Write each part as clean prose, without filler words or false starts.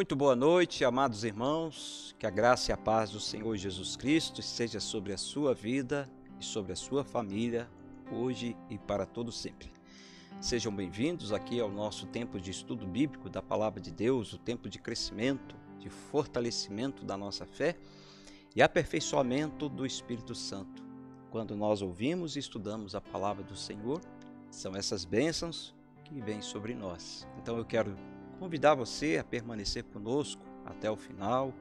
Muito boa noite, amados irmãos, que a graça e a paz do Senhor Jesus Cristo esteja sobre a sua vida e sobre a sua família, hoje e para todo sempre. Sejam bem-vindos aqui ao nosso tempo de estudo bíblico da Palavra de Deus, o tempo de crescimento, de fortalecimento da nossa fé e aperfeiçoamento do Espírito Santo. Quando nós ouvimos e estudamos a Palavra do Senhor, são essas bênçãos que vêm sobre nós. Então eu quero convidar você a permanecer conosco até o final.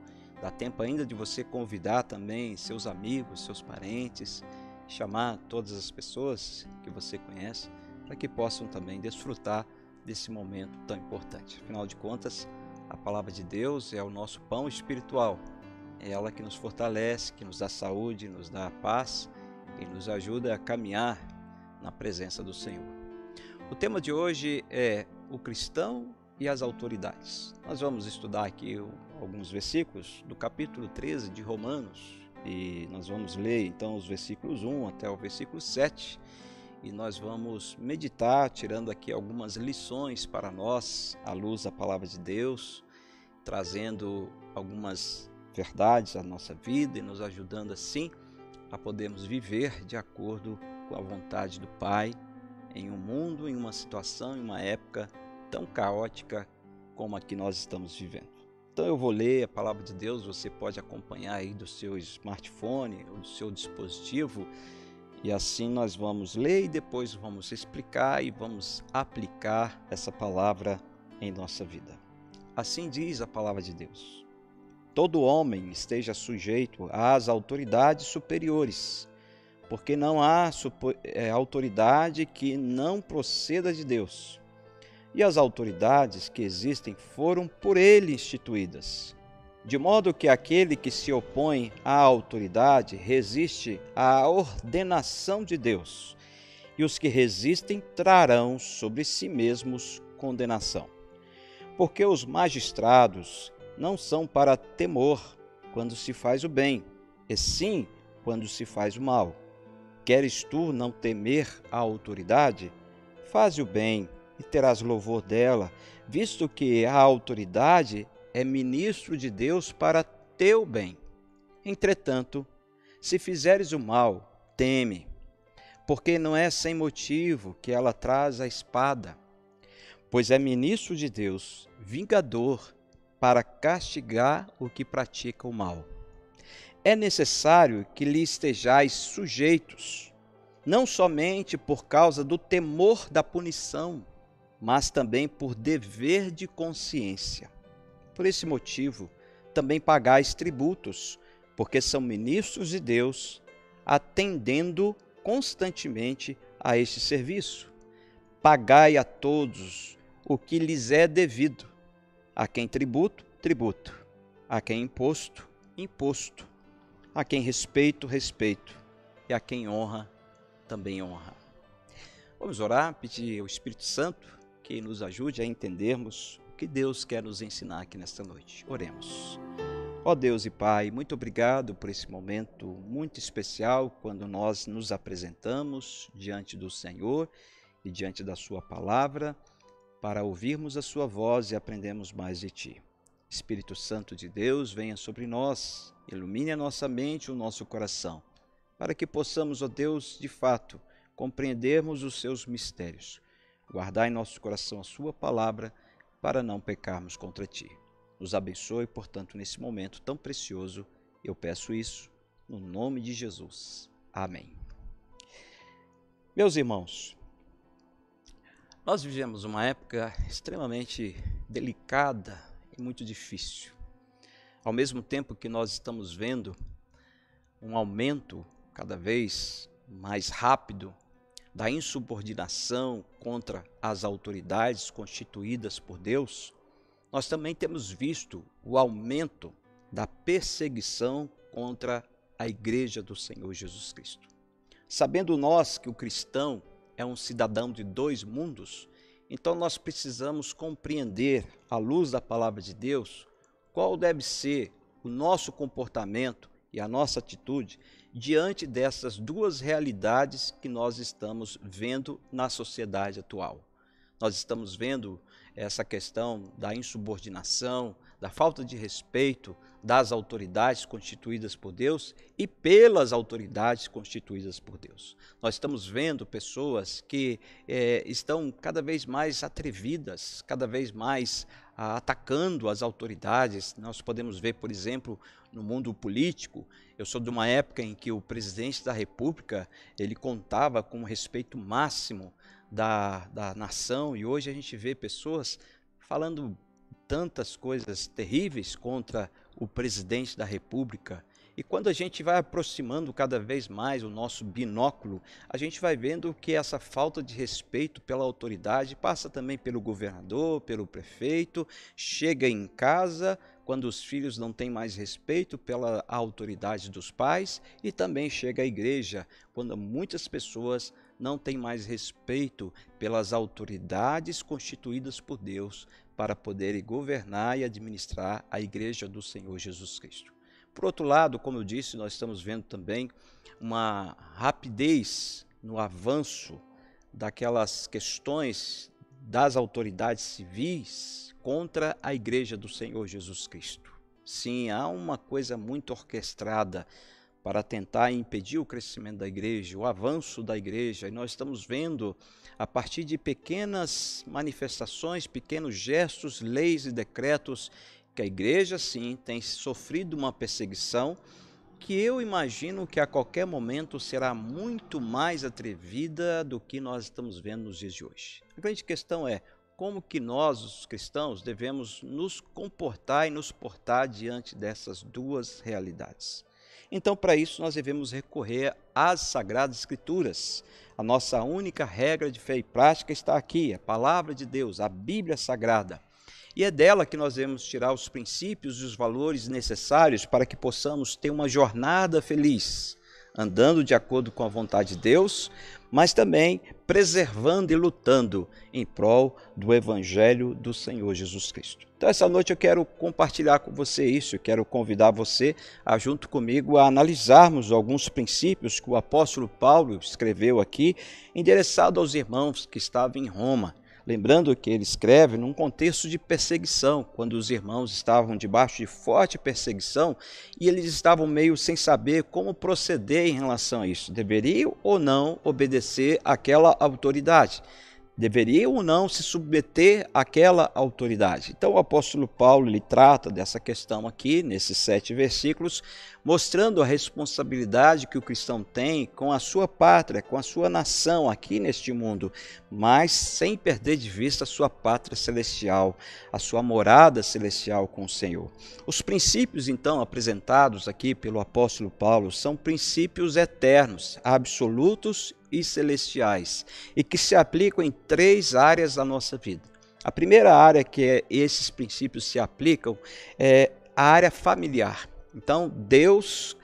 Dá tempo ainda de você convidar também seus amigos, seus parentes, chamar todas as pessoas que você conhece para que possam também desfrutar desse momento tão importante. Afinal de contas, a palavra de Deus é o nosso pão espiritual. É ela que nos fortalece, que nos dá saúde, nos dá paz e nos ajuda a caminhar na presença do Senhor. O tema de hoje é o cristão e as autoridades. Nós vamos estudar aqui alguns versículos do capítulo 13 de Romanos e nós vamos ler então os versículos 1 até o versículo 7 e nós vamos meditar, tirando aqui algumas lições para nós à luz da palavra de Deus, trazendo algumas verdades à nossa vida e nos ajudando assim a podermos viver de acordo com a vontade do Pai em um mundo, em uma situação, em uma época tão caótica como a que nós estamos vivendo. Então eu vou ler a palavra de Deus, você pode acompanhar aí do seu smartphone ou do seu dispositivo e assim nós vamos ler e depois vamos explicar e vamos aplicar essa palavra em nossa vida. Assim diz a palavra de Deus: todo homem esteja sujeito às autoridades superiores, porque não há autoridade que não proceda de Deus. E as autoridades que existem foram por ele instituídas, de modo que aquele que se opõe à autoridade resiste à ordenação de Deus, e os que resistem trarão sobre si mesmos condenação. Porque os magistrados não são para temor quando se faz o bem, e sim quando se faz o mal. Queres tu não temer a autoridade? Faze o bem e terás louvor dela, visto que a autoridade é ministro de Deus para teu bem. Entretanto, se fizeres o mal, teme, porque não é sem motivo que ela traz a espada, pois é ministro de Deus, vingador, para castigar o que pratica o mal. É necessário que lhe estejais sujeitos, não somente por causa do temor da punição, mas também por dever de consciência. Por esse motivo, também pagais tributos, porque são ministros de Deus, atendendo constantemente a este serviço. Pagai a todos o que lhes é devido. A quem tributo, tributo. A quem imposto, imposto. A quem respeito, respeito. E a quem honra, também honra. Vamos orar, pedir ao Espírito Santo que nos ajude a entendermos o que Deus quer nos ensinar aqui nesta noite. Oremos. Ó Deus e Pai, muito obrigado por esse momento muito especial quando nós nos apresentamos diante do Senhor e diante da Sua palavra para ouvirmos a Sua voz e aprendermos mais de Ti. Espírito Santo de Deus, venha sobre nós, ilumine a nossa mente e o nosso coração, para que possamos, ó Deus, de fato, compreendermos os Seus mistérios. Guardar em nosso coração a Sua palavra para não pecarmos contra Ti. Nos abençoe, portanto, nesse momento tão precioso. Eu peço isso no nome de Jesus. Amém. Meus irmãos, nós vivemos uma época extremamente delicada e muito difícil. Ao mesmo tempo que nós estamos vendo um aumento cada vez mais rápido da insubordinação contra as autoridades constituídas por Deus, nós também temos visto o aumento da perseguição contra a Igreja do Senhor Jesus Cristo. Sabendo nós que o cristão é um cidadão de dois mundos, então nós precisamos compreender, à luz da palavra de Deus, qual deve ser o nosso comportamento e a nossa atitude diante dessas duas realidades que nós estamos vendo na sociedade atual. nós estamos vendo essa questão da insubordinação, da falta de respeito das autoridades constituídas por Deus e pelas autoridades constituídas por Deus. Nós estamos vendo pessoas que estão cada vez mais atrevidas, cada vez mais atacando as autoridades. Nós podemos ver, por exemplo, no mundo político. Eu sou de uma época em que o presidente da República ele contava com o respeito máximo da nação, e hoje a gente vê pessoas falando tantas coisas terríveis contra o presidente da República. E quando a gente vai aproximando cada vez mais o nosso binóculo, a gente vai vendo que essa falta de respeito pela autoridade passa também pelo governador, pelo prefeito, chega em casa quando os filhos não têm mais respeito pela autoridade dos pais, e também chega à igreja quando muitas pessoas não têm mais respeito pelas autoridades constituídas por Deus para poderem governar e administrar a igreja do Senhor Jesus Cristo. Por outro lado, como eu disse, nós estamos vendo também uma rapidez no avanço daquelas questões das autoridades civis contra a igreja do Senhor Jesus Cristo. Sim, há uma coisa muito orquestrada para tentar impedir o crescimento da igreja, o avanço da igreja, e nós estamos vendo, a partir de pequenas manifestações, pequenos gestos, leis e decretos, que a igreja, sim, tem sofrido uma perseguição que eu imagino que a qualquer momento será muito mais atrevida do que nós estamos vendo nos dias de hoje. A grande questão é como que nós, os cristãos, devemos nos comportar e nos portar diante dessas duas realidades. Então, para isso, nós devemos recorrer às Sagradas Escrituras. A nossa única regra de fé e prática está aqui, a Palavra de Deus, a Bíblia Sagrada. E é dela que nós devemos tirar os princípios e os valores necessários para que possamos ter uma jornada feliz, andando de acordo com a vontade de Deus, mas também preservando e lutando em prol do Evangelho do Senhor Jesus Cristo. Então, essa noite eu quero compartilhar com você isso, eu quero convidar você a, junto comigo, a analisarmos alguns princípios que o apóstolo Paulo escreveu aqui, endereçado aos irmãos que estavam em Roma. Lembrando que ele escreve num contexto de perseguição, quando os irmãos estavam debaixo de forte perseguição e eles estavam meio sem saber como proceder em relação a isso. Deveriam ou não obedecer àquela autoridade? Deveriam ou não se submeter àquela autoridade? Então o apóstolo Paulo ele trata dessa questão aqui, nesses 7 versículos, mostrando a responsabilidade que o cristão tem com a sua pátria, com a sua nação aqui neste mundo, mas sem perder de vista a sua pátria celestial, a sua morada celestial com o Senhor. Os princípios, então, apresentados aqui pelo apóstolo Paulo são princípios eternos, absolutos e celestiais, e que se aplicam em 3 áreas da nossa vida. A primeira área que esses princípios se aplicam é a área familiar. Então, Deus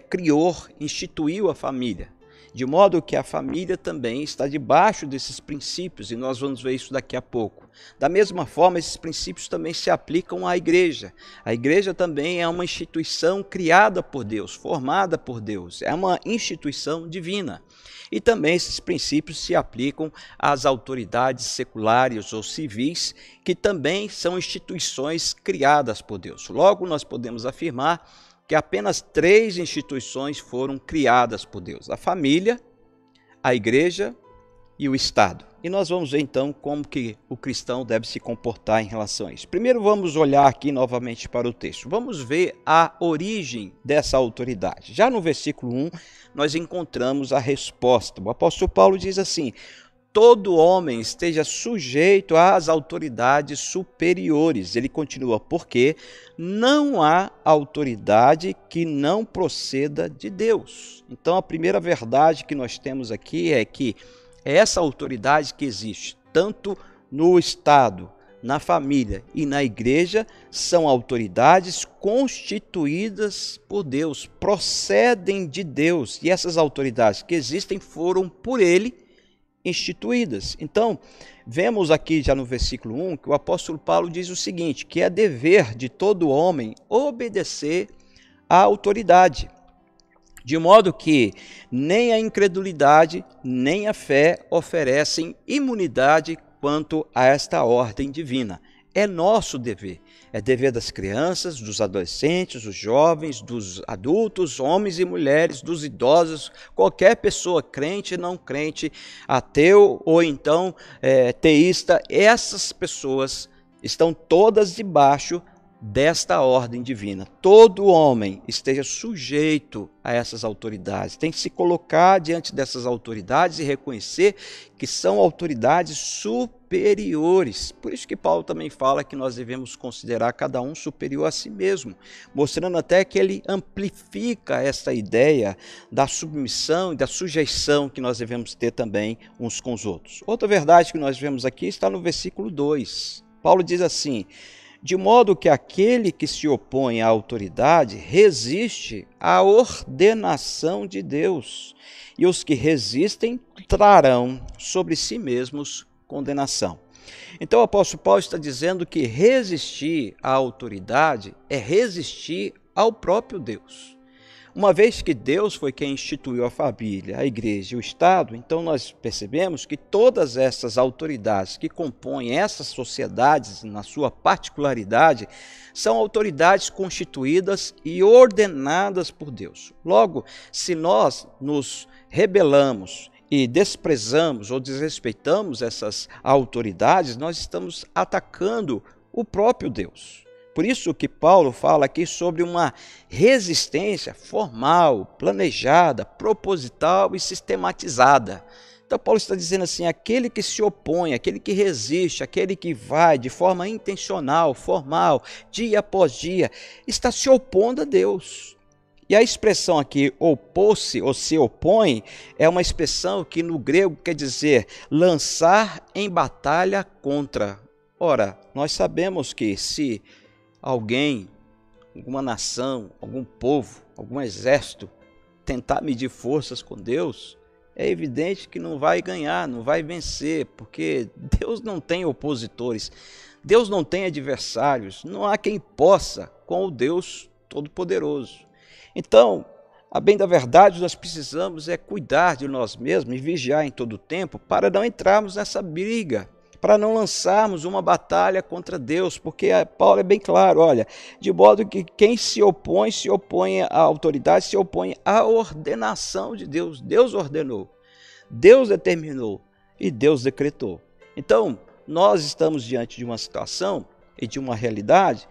criou, instituiu a família, de modo que a família também está debaixo desses princípios, e nós vamos ver isso daqui a pouco. Da mesma forma, esses princípios também se aplicam à igreja. A igreja também é uma instituição criada por Deus, formada por Deus, é uma instituição divina. E também esses princípios se aplicam às autoridades seculares ou civis, que também são instituições criadas por Deus. Logo, nós podemos afirmar que apenas 3 instituições foram criadas por Deus: a família, a igreja e o Estado. E nós vamos ver então como que o cristão deve se comportar em relação a isso. Primeiro vamos olhar aqui novamente para o texto. Vamos ver a origem dessa autoridade. Já no versículo 1 nós encontramos a resposta. O apóstolo Paulo diz assim: todo homem esteja sujeito às autoridades superiores. Ele continua, porque não há autoridade que não proceda de Deus. Então a primeira verdade que nós temos aqui é que essa autoridade que existe, tanto no Estado, na família e na igreja, são autoridades constituídas por Deus, procedem de Deus, e essas autoridades que existem foram por Ele instituídas. Então, vemos aqui já no versículo 1 que o apóstolo Paulo diz o seguinte, que é dever de todo homem obedecer à autoridade, de modo que nem a incredulidade nem a fé oferecem imunidade quanto a esta ordem divina. É nosso dever, é dever das crianças, dos adolescentes, dos jovens, dos adultos, homens e mulheres, dos idosos, qualquer pessoa, crente, não crente, ateu ou então teísta, essas pessoas estão todas debaixo desta ordem divina. Todo homem esteja sujeito a essas autoridades, tem que se colocar diante dessas autoridades e reconhecer que são autoridades superiores. Por isso que Paulo também fala que nós devemos considerar cada um superior a si mesmo, mostrando até que ele amplifica essa ideia da submissão e da sujeição que nós devemos ter também uns com os outros. Outra verdade que nós vemos aqui está no versículo 2. Paulo diz assim: de modo que aquele que se opõe à autoridade resiste à ordenação de Deus, e os que resistem trarão sobre si mesmos condenação. Então o apóstolo Paulo está dizendo que resistir à autoridade é resistir ao próprio Deus. Uma vez que Deus foi quem instituiu a família, a igreja e o Estado, então nós percebemos que todas essas autoridades que compõem essas sociedades, na sua particularidade, são autoridades constituídas e ordenadas por Deus. Logo, se nós nos rebelamos e desprezamos ou desrespeitamos essas autoridades, nós estamos atacando o próprio Deus. Por isso que Paulo fala aqui sobre uma resistência formal, planejada, proposital e sistematizada. Então Paulo está dizendo assim, aquele que se opõe, aquele que resiste, aquele que vai de forma intencional, formal, dia após dia, está se opondo a Deus. E a expressão aqui, opor-se ou se opõe, é uma expressão que no grego quer dizer lançar em batalha contra. Ora, nós sabemos que se alguém, alguma nação, algum povo, algum exército tentar medir forças com Deus, é evidente que não vai ganhar, não vai vencer, porque Deus não tem opositores, Deus não tem adversários, não há quem possa com o Deus Todo-Poderoso. Então, a bem da verdade, nós precisamos cuidar de nós mesmos e vigiar em todo o tempo para não entrarmos nessa briga, para não lançarmos uma batalha contra Deus, porque Paulo é bem claro, olha, de modo que quem se opõe à autoridade, se opõe à ordenação de Deus. Deus ordenou, Deus determinou e Deus decretou. Então, nós estamos diante de uma situação e de uma realidade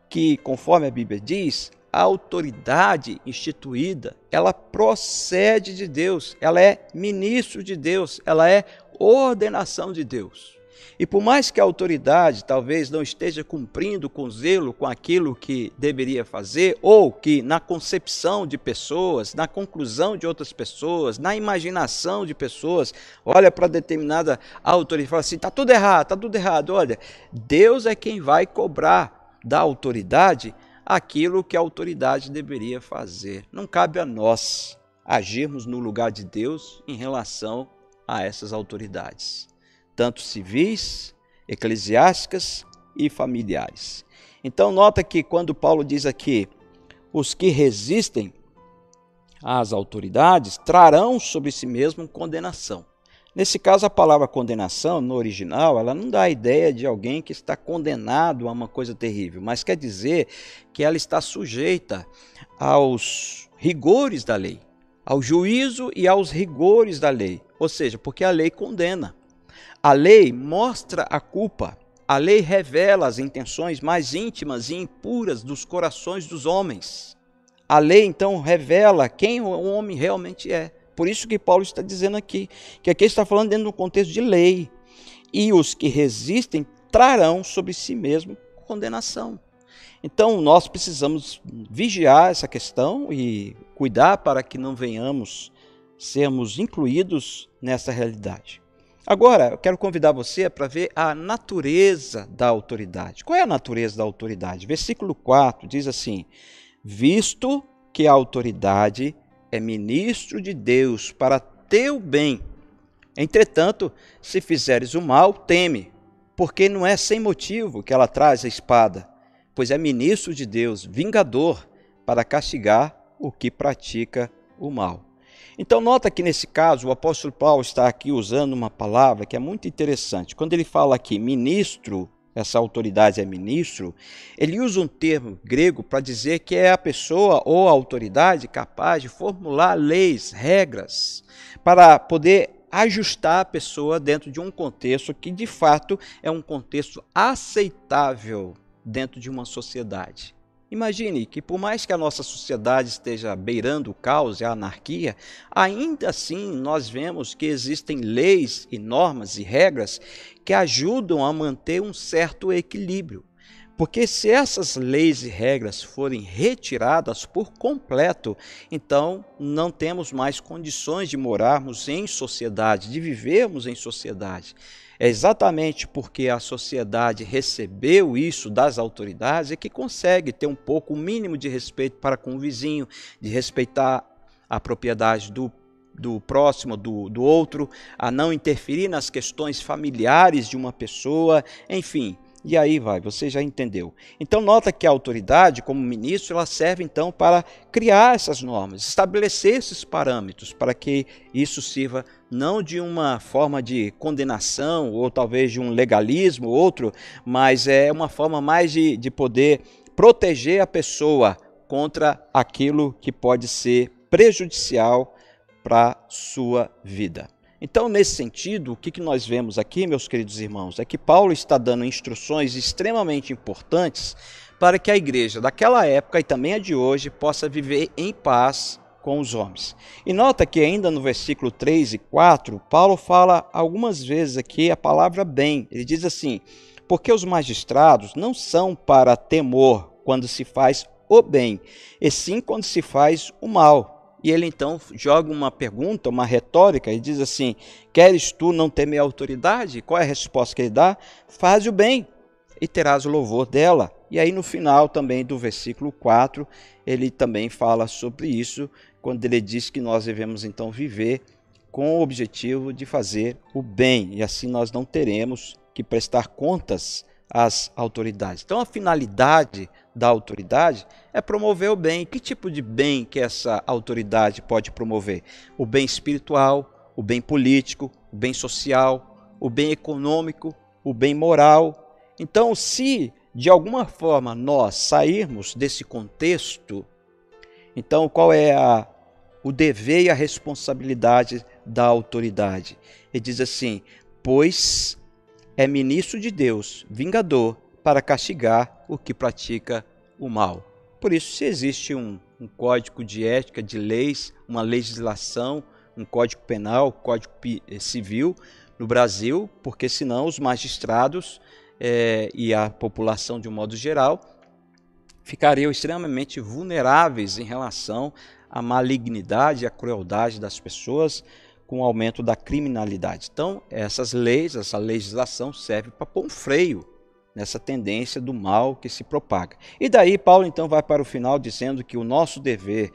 que, conforme a Bíblia diz, a autoridade instituída, ela procede de Deus, ela é ministro de Deus, ela é ordenação de Deus. E por mais que a autoridade talvez não esteja cumprindo com zelo com aquilo que deveria fazer, ou que na concepção de pessoas, na conclusão de outras pessoas, na imaginação de pessoas, olha para determinada autoridade e fala assim, está tudo errado. Olha, Deus é quem vai cobrar da autoridade aquilo que a autoridade deveria fazer. Não cabe a nós agirmos no lugar de Deus em relação a essas autoridades, tanto civis, eclesiásticas e familiares. Então nota que quando Paulo diz aqui, os que resistem às autoridades trarão sobre si mesmo condenação. Nesse caso, a palavra condenação, no original, ela não dá a ideia de alguém que está condenado a uma coisa terrível, mas quer dizer que ela está sujeita aos rigores da lei, ao juízo e aos rigores da lei, ou seja, porque a lei condena. A lei mostra a culpa, a lei revela as intenções mais íntimas e impuras dos corações dos homens. A lei, então, revela quem o homem realmente é. Por isso que Paulo está dizendo aqui, que aqui está falando dentro do contexto de lei. E os que resistem trarão sobre si mesmo condenação. Então, nós precisamos vigiar essa questão e cuidar para que não venhamos sermos incluídos nessa realidade. Agora, eu quero convidar você para ver a natureza da autoridade. Qual é a natureza da autoridade? Versículo 4 diz assim, visto que a autoridade é ministro de Deus para teu bem. Entretanto, se fizeres o mal, teme, porque não é sem motivo que ela traz a espada, pois é ministro de Deus, vingador, para castigar o que pratica o mal. Então nota que nesse caso o apóstolo Paulo está aqui usando uma palavra que é muito interessante. Quando ele fala aqui ministro, essa autoridade é ministro, ele usa um termo grego para dizer que é a pessoa ou a autoridade capaz de formular leis, regras, para poder ajustar a pessoa dentro de um contexto que de fato é um contexto aceitável dentro de uma sociedade. Imagine que por mais que a nossa sociedade esteja beirando o caos e a anarquia, ainda assim nós vemos que existem leis e normas e regras que ajudam a manter um certo equilíbrio. Porque se essas leis e regras forem retiradas por completo, então não temos mais condições de morarmos em sociedade, de vivermos em sociedade. É exatamente porque a sociedade recebeu isso das autoridades é que consegue ter um pouco, o mínimo de respeito para com o vizinho, de respeitar a propriedade do próximo, do outro, a não interferir nas questões familiares de uma pessoa, enfim. E aí vai, você já entendeu. Então nota que a autoridade, como ministro, ela serve então para criar essas normas, estabelecer esses parâmetros, para que isso sirva não de uma forma de condenação, ou talvez de um legalismo, outro, mas é uma forma mais de poder proteger a pessoa contra aquilo que pode ser prejudicial para a sua vida. Então, nesse sentido, o que nós vemos aqui, meus queridos irmãos, é que Paulo está dando instruções extremamente importantes para que a igreja daquela época e também a de hoje possa viver em paz com os homens. E nota que ainda no versículo 3 e 4, Paulo fala algumas vezes aqui a palavra bem. Ele diz assim, porque os magistrados não são para temor quando se faz o bem, e sim quando se faz o mal. E ele então joga uma pergunta, uma retórica, e diz assim, queres tu não temer a autoridade? Qual é a resposta que ele dá? Faz o bem e terás o louvor dela. E aí no final também do versículo 4, ele também fala sobre isso, quando ele diz que nós devemos então viver com o objetivo de fazer o bem, e assim nós não teremos que prestar contas às autoridades. Então a finalidade da autoridade é promover o bem. Que tipo de bem que essa autoridade pode promover? O bem espiritual, o bem político, o bem social, o bem econômico, o bem moral. Então, se de alguma forma nós sairmos desse contexto, então qual é o dever e a responsabilidade da autoridade? Ele diz assim, pois é ministro de Deus, vingador, para castigar o que pratica o mal. Por isso, se existe um código de ética, de leis, uma legislação, um código penal, código civil no Brasil, porque senão os magistrados e a população de um modo geral ficariam extremamente vulneráveis em relação à malignidade e à crueldade das pessoas com o aumento da criminalidade. Então, essas leis, essa legislação serve para pôr um freio nessa tendência do mal que se propaga. E daí Paulo então vai para o final dizendo que o nosso dever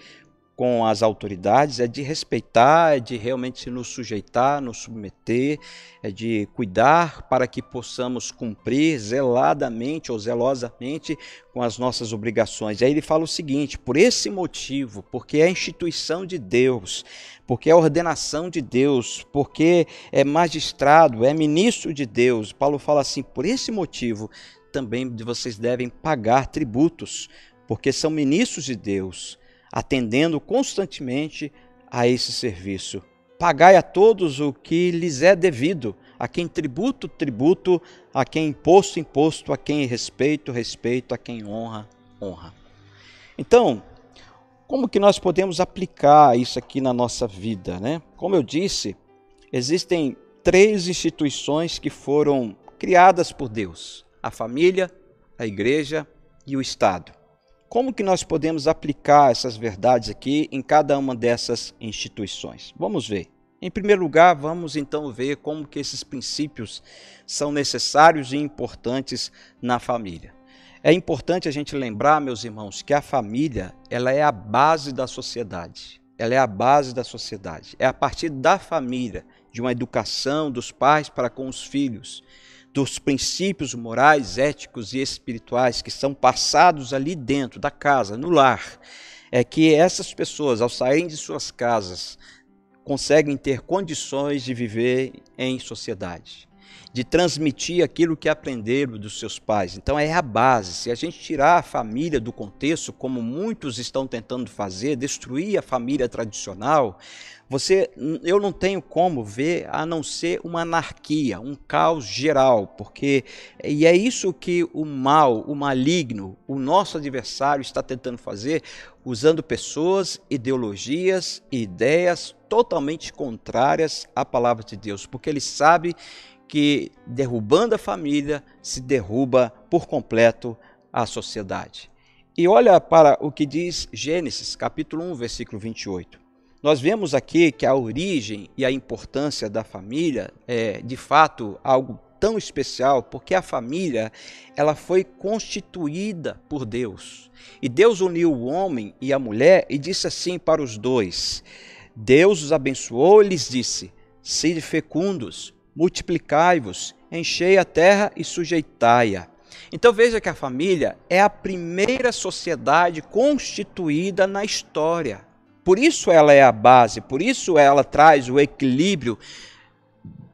com as autoridades é de respeitar, é de realmente nos sujeitar, nos submeter, é de cuidar para que possamos cumprir zeladamente ou zelosamente com as nossas obrigações. E aí ele fala o seguinte, por esse motivo, porque é a instituição de Deus, porque é a ordenação de Deus, porque é magistrado, é ministro de Deus, Paulo fala assim, por esse motivo também vocês devem pagar tributos, porque são ministros de Deus, atendendo constantemente a esse serviço. Pagai a todos o que lhes é devido, a quem tributo, tributo, a quem imposto, imposto, a quem respeito, respeito, a quem honra, honra. Então, como que nós podemos aplicar isso aqui na nossa vida, né? Como eu disse, existem 3 instituições que foram criadas por Deus: a família, a igreja e o Estado. Como que nós podemos aplicar essas verdades aqui em cada uma dessas instituições? Vamos ver. Em primeiro lugar, vamos então ver como que esses princípios são necessários e importantes na família. É importante a gente lembrar, meus irmãos, que a família, ela é a base da sociedade. Ela é a base da sociedade. É a partir da família, de uma educação dos pais para com os filhos, dos princípios morais, éticos e espirituais que são passados ali dentro da casa, no lar. é que essas pessoas, ao saírem de suas casas, conseguem ter condições de viver em sociedade, de transmitir aquilo que aprenderam dos seus pais. Então é a base. Se a gente tirar a família do contexto, como muitos estão tentando fazer, destruir a família tradicional, eu não tenho como ver a não ser uma anarquia, um caos geral, e é isso que o mal, o maligno, o nosso adversário está tentando fazer, usando pessoas, ideologias e ideias totalmente contrárias à palavra de Deus, porque ele sabe que derrubando a família se derruba por completo a sociedade. E olha para o que diz Gênesis, capítulo 1, versículo 28. Nós vemos aqui que a origem e a importância da família é, de fato, algo tão especial, porque a família ela foi constituída por Deus. E Deus uniu o homem e a mulher e disse assim para os dois. Deus os abençoou e lhes disse: sede fecundos, multiplicai-vos, enchei a terra e sujeitai-a. Então veja que a família é a primeira sociedade constituída na história. Por isso ela é a base, por isso ela traz o equilíbrio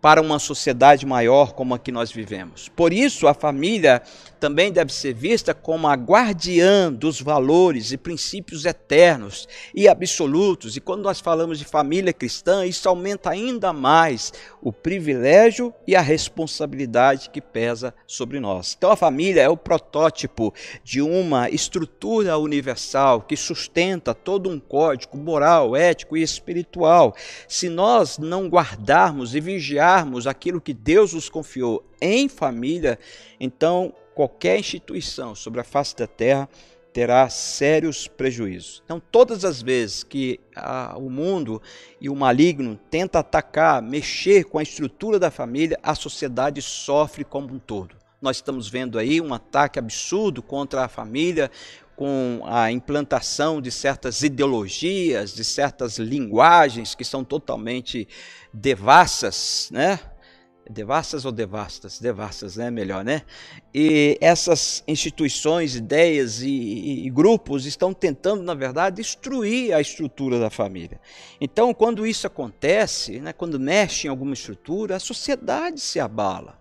para uma sociedade maior como a que nós vivemos. Por isso a família também deve ser vista como a guardiã dos valores e princípios eternos e absolutos. E quando nós falamos de família cristã, isso aumenta ainda mais o privilégio e a responsabilidade que pesa sobre nós. Então a família é o protótipo de uma estrutura universal que sustenta todo um código moral, ético e espiritual. Se nós não guardarmos e vigiarmos aquilo que Deus nos confiou em família, então qualquer instituição sobre a face da terra terá sérios prejuízos. Então, todas as vezes que o mundo e o maligno tenta atacar, mexer com a estrutura da família, a sociedade sofre como um todo. Nós estamos vendo aí um ataque absurdo contra a família, com a implantação de certas ideologias, de certas linguagens que são totalmente devassas, né? Devassas ou devastas? Devassas, né? Melhor, né? E essas instituições, ideias e grupos estão tentando, na verdade, destruir a estrutura da família. Então, quando isso acontece, né, quando mexe em alguma estrutura, a sociedade se abala.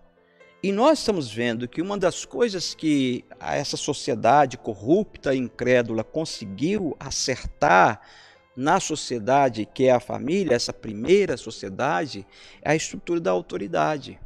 E nós estamos vendo que uma das coisas que essa sociedade corrupta e incrédula conseguiu acertar na sociedade, que é a família, essa primeira sociedade, é a estrutura da autoridade.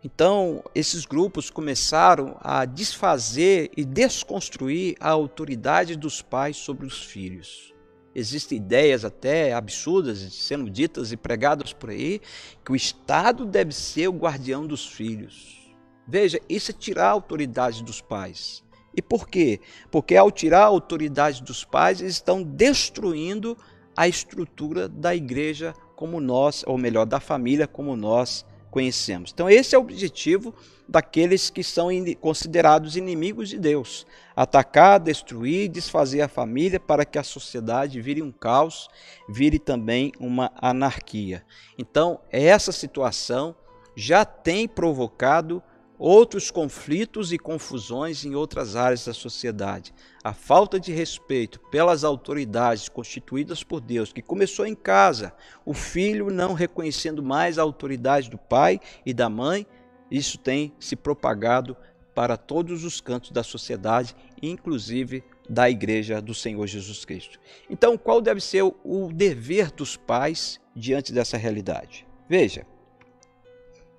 Então, esses grupos começaram a desfazer e desconstruir a autoridade dos pais sobre os filhos. Existem ideias até absurdas sendo ditas e pregadas por aí, que o Estado deve ser o guardião dos filhos. Veja, isso é tirar a autoridade dos pais. E por quê? Porque ao tirar a autoridade dos pais, eles estão destruindo a estrutura da igreja como nós, ou melhor, da família como nós conhecemos. Então esse é o objetivo daqueles que são considerados inimigos de Deus. Atacar, destruir, desfazer a família para que a sociedade vire um caos, vire também uma anarquia. Então essa situação já tem provocado outros conflitos e confusões em outras áreas da sociedade. A falta de respeito pelas autoridades constituídas por Deus, que começou em casa, o filho não reconhecendo mais a autoridade do pai e da mãe, isso tem se propagado para todos os cantos da sociedade, inclusive da igreja do Senhor Jesus Cristo. Então, qual deve ser o dever dos pais diante dessa realidade? Veja,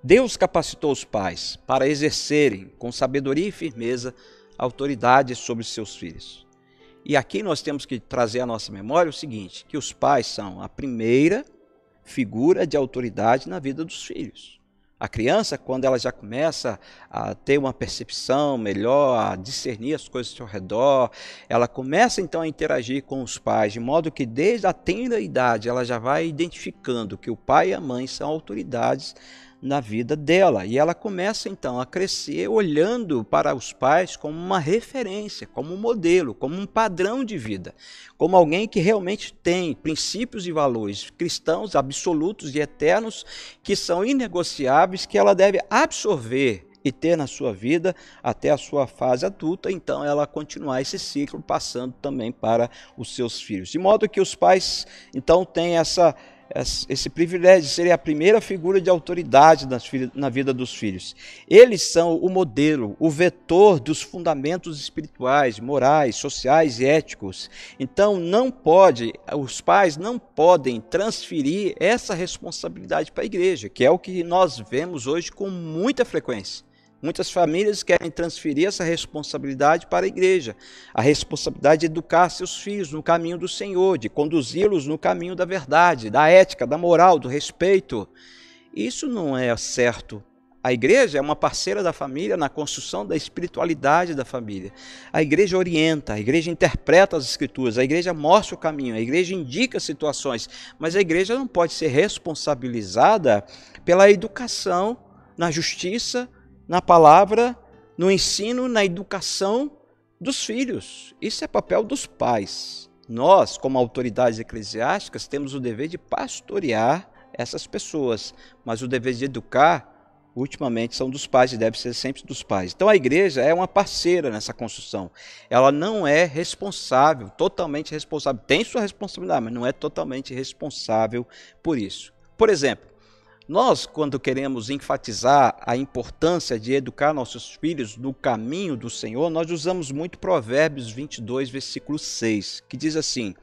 Deus capacitou os pais para exercerem com sabedoria e firmeza a autoridade sobre seus filhos. E aqui nós temos que trazer à nossa memória o seguinte, que os pais são a primeira figura de autoridade na vida dos filhos. A criança, quando ela já começa a ter uma percepção melhor, a discernir as coisas ao seu redor, ela começa então a interagir com os pais, de modo que desde a tenra idade ela já vai identificando que o pai e a mãe são autoridades na vida dela, e ela começa então a crescer olhando para os pais como uma referência, como um modelo, como um padrão de vida, como alguém que realmente tem princípios e valores cristãos absolutos e eternos que são inegociáveis, que ela deve absorver e ter na sua vida até a sua fase adulta, então ela continuar esse ciclo, passando também para os seus filhos. De modo que os pais, então, têm esse privilégio de serem a primeira figura de autoridade na vida dos filhos. Eles são o modelo, o vetor dos fundamentos espirituais, morais, sociais e éticos. Então os pais não podem transferir essa responsabilidade para a igreja, que é o que nós vemos hoje com muita frequência. Muitas famílias querem transferir essa responsabilidade para a igreja, a responsabilidade de educar seus filhos no caminho do Senhor, de conduzi-los no caminho da verdade, da ética, da moral, do respeito. Isso não é certo. A igreja é uma parceira da família na construção da espiritualidade da família. A igreja orienta, a igreja interpreta as escrituras, a igreja mostra o caminho, a igreja indica situações, mas a igreja não pode ser responsabilizada pela educação na justiça, na palavra, no ensino, na educação dos filhos. Isso é papel dos pais. Nós, como autoridades eclesiásticas, temos o dever de pastorear essas pessoas, mas o dever de educar, ultimamente, são dos pais e deve ser sempre dos pais. Então a igreja é uma parceira nessa construção. Ela não é responsável, totalmente responsável. Tem sua responsabilidade, mas não é totalmente responsável por isso. Por exemplo, nós, quando queremos enfatizar a importância de educar nossos filhos no caminho do Senhor, nós usamos muito Provérbios 22, versículo 6, que diz assim: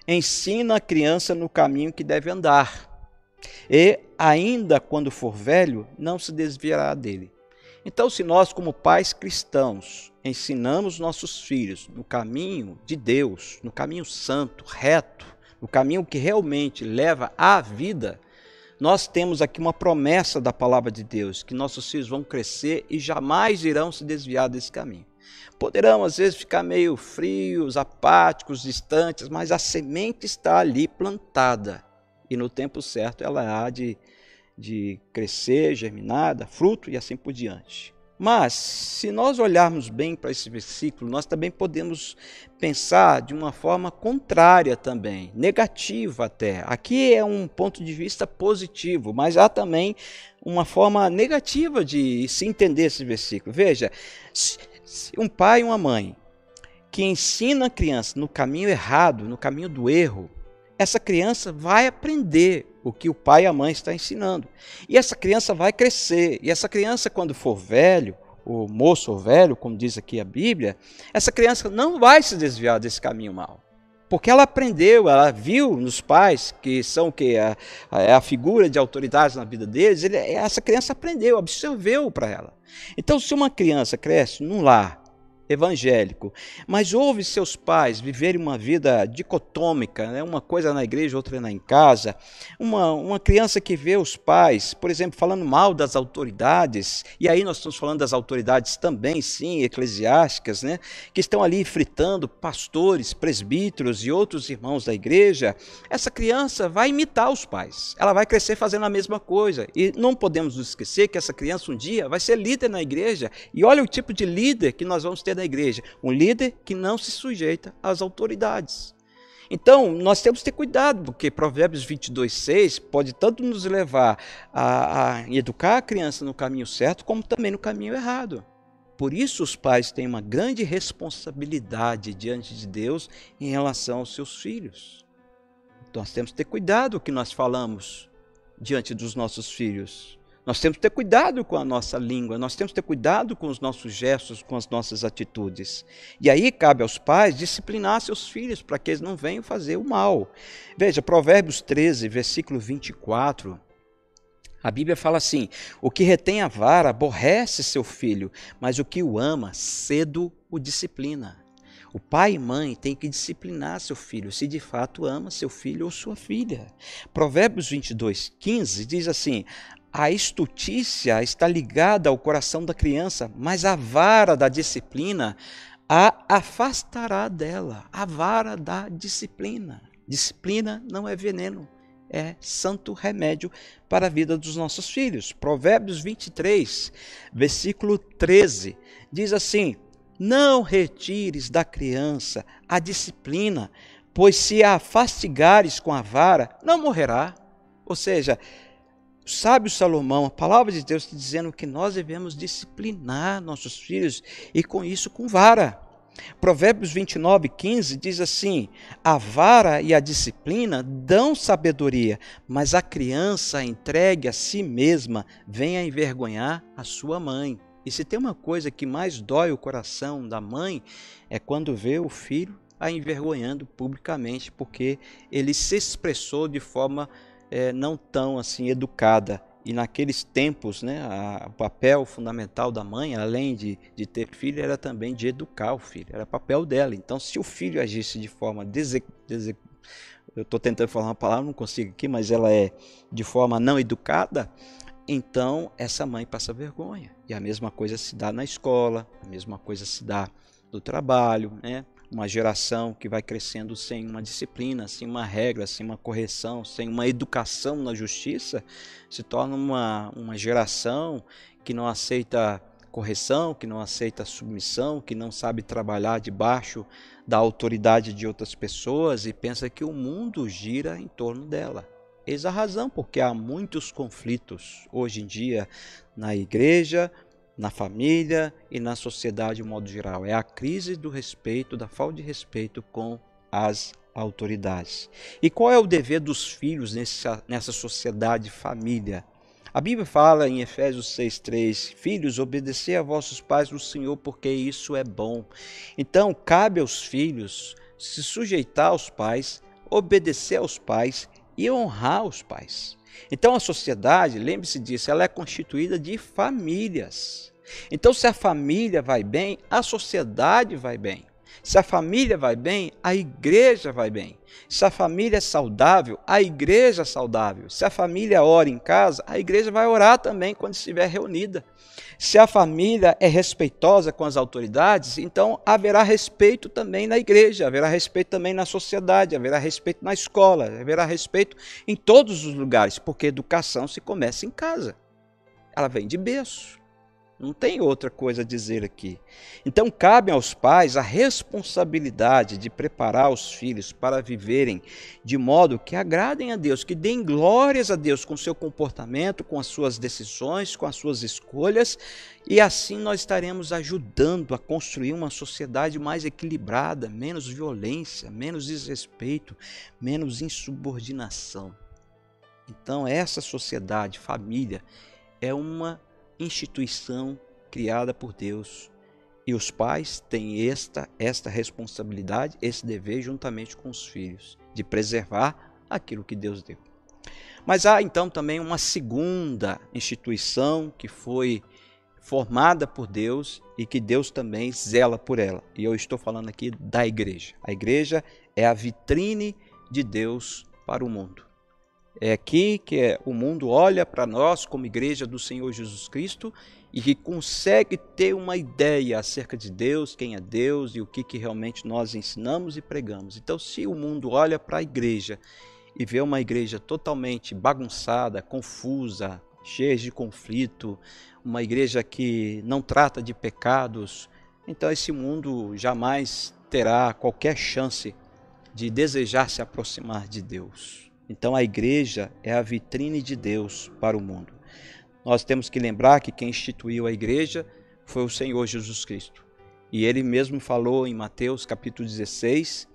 ensina a criança no caminho que deve andar, e ainda quando for velho, não se desviará dele. Então, se nós, como pais cristãos, ensinamos nossos filhos no caminho de Deus, no caminho santo, reto, no caminho que realmente leva à vida, nós temos aqui uma promessa da palavra de Deus, que nossos filhos vão crescer e jamais irão se desviar desse caminho. Poderão, às vezes, ficar meio frios, apáticos, distantes, mas a semente está ali plantada. E no tempo certo ela há de crescer, germinar, dar fruto e assim por diante. Mas, se nós olharmos bem para esse versículo, nós também podemos pensar de uma forma contrária também, negativa até. Aqui é um ponto de vista positivo, mas há também uma forma negativa de se entender esse versículo. Veja, se um pai e uma mãe que ensina a criança no caminho errado, no caminho do erro, essa criança vai aprender o que o pai e a mãe estão ensinando. E essa criança vai crescer. E essa criança, quando for velho, ou moço ou velho, como diz aqui a Bíblia, essa criança não vai se desviar desse caminho mau. Porque ela aprendeu, ela viu nos pais, que são o que é a figura de autoridade na vida deles, essa criança aprendeu, absorveu para ela. Então, se uma criança cresce num lar evangélico, mas ouve seus pais viverem uma vida dicotômica, né? Uma coisa na igreja, outra em casa, uma criança que vê os pais, por exemplo, falando mal das autoridades, e aí nós estamos falando das autoridades também, sim, eclesiásticas, né? Que estão ali fritando pastores, presbíteros e outros irmãos da igreja, essa criança vai imitar os pais, ela vai crescer fazendo a mesma coisa, e não podemos nos esquecer que essa criança um dia vai ser líder na igreja, e olha o tipo de líder que nós vamos ter na igreja, um líder que não se sujeita às autoridades. Então, nós temos que ter cuidado, porque Provérbios 22:6 pode tanto nos levar a educar a criança no caminho certo, como também no caminho errado. Por isso, os pais têm uma grande responsabilidade diante de Deus em relação aos seus filhos. Então, nós temos que ter cuidado com o que nós falamos diante dos nossos filhos. Nós temos que ter cuidado com a nossa língua, nós temos que ter cuidado com os nossos gestos, com as nossas atitudes. E aí cabe aos pais disciplinar seus filhos para que eles não venham fazer o mal. Veja, Provérbios 13, versículo 24, a Bíblia fala assim: o que retém a vara aborrece seu filho, mas o que o ama, cedo o disciplina. O pai e mãe têm que disciplinar seu filho, se de fato ama seu filho ou sua filha. Provérbios 22:15 diz assim: a estutícia está ligada ao coração da criança, mas a vara da disciplina a afastará dela. A vara da disciplina. Disciplina não é veneno, é santo remédio para a vida dos nossos filhos. Provérbios 23, versículo 13, diz assim: não retires da criança a disciplina, pois se a fastigares com a vara, não morrerá. Ou seja, O sábio Salomão, a palavra de Deus está dizendo que nós devemos disciplinar nossos filhos e com isso com vara. Provérbios 29:15 diz assim: a vara e a disciplina dão sabedoria, mas a criança entregue a si mesma vem a envergonhar a sua mãe. E se tem uma coisa que mais dói o coração da mãe, é quando vê o filho a envergonhando publicamente, porque ele se expressou de forma não tão assim educada. E naqueles tempos, né, o papel fundamental da mãe, além de ter filho, era também de educar o filho, era papel dela. Então, se o filho agisse de forma eu estou tentando falar uma palavra, não consigo aqui, mas ela é de forma não educada, então essa mãe passa vergonha. E a mesma coisa se dá na escola, a mesma coisa se dá no trabalho, né? Uma geração que vai crescendo sem uma disciplina, sem uma regra, sem uma correção, sem uma educação na justiça, se torna uma geração que não aceita correção, que não aceita submissão, que não sabe trabalhar debaixo da autoridade de outras pessoas e pensa que o mundo gira em torno dela. Eis a razão porque há muitos conflitos hoje em dia na igreja, na família e na sociedade de modo geral. É a crise do respeito, da falta de respeito com as autoridades. E qual é o dever dos filhos nessa sociedade família? A Bíblia fala em Efésios 6:3, filhos, obedecei a vossos pais no Senhor, porque isso é bom. Então, cabe aos filhos se sujeitar aos pais, obedecer aos pais e honrar os pais. Então a sociedade, lembre-se disso, ela é constituída de famílias. Então se a família vai bem, a sociedade vai bem. Se a família vai bem, a igreja vai bem. Se a família é saudável, a igreja é saudável. Se a família ora em casa, a igreja vai orar também quando estiver reunida. Se a família é respeitosa com as autoridades, então haverá respeito também na igreja, haverá respeito também na sociedade, haverá respeito na escola, haverá respeito em todos os lugares, porque educação se começa em casa. Ela vem de berço. Não tem outra coisa a dizer aqui. Então, cabe aos pais a responsabilidade de preparar os filhos para viverem de modo que agradem a Deus, que deem glórias a Deus com seu comportamento, com as suas decisões, com as suas escolhas, e assim nós estaremos ajudando a construir uma sociedade mais equilibrada, menos violência, menos desrespeito, menos insubordinação. Então, essa sociedade, família, é uma instituição criada por Deus e os pais têm esta responsabilidade, esse dever juntamente com os filhos, de preservar aquilo que Deus deu. Mas há então também uma segunda instituição que foi formada por Deus e que Deus também zela por ela, e eu estou falando aqui da igreja. A igreja é a vitrine de Deus para o mundo. É aqui que o mundo olha para nós como igreja do Senhor Jesus Cristo e que consegue ter uma ideia acerca de Deus, quem é Deus e o que realmente nós ensinamos e pregamos. Então, se o mundo olha para a igreja e vê uma igreja totalmente bagunçada, confusa, cheia de conflito, uma igreja que não trata de pecados, então esse mundo jamais terá qualquer chance de desejar se aproximar de Deus. Então a igreja é a vitrine de Deus para o mundo. Nós temos que lembrar que quem instituiu a igreja foi o Senhor Jesus Cristo. E ele mesmo falou em Mateus capítulo 16,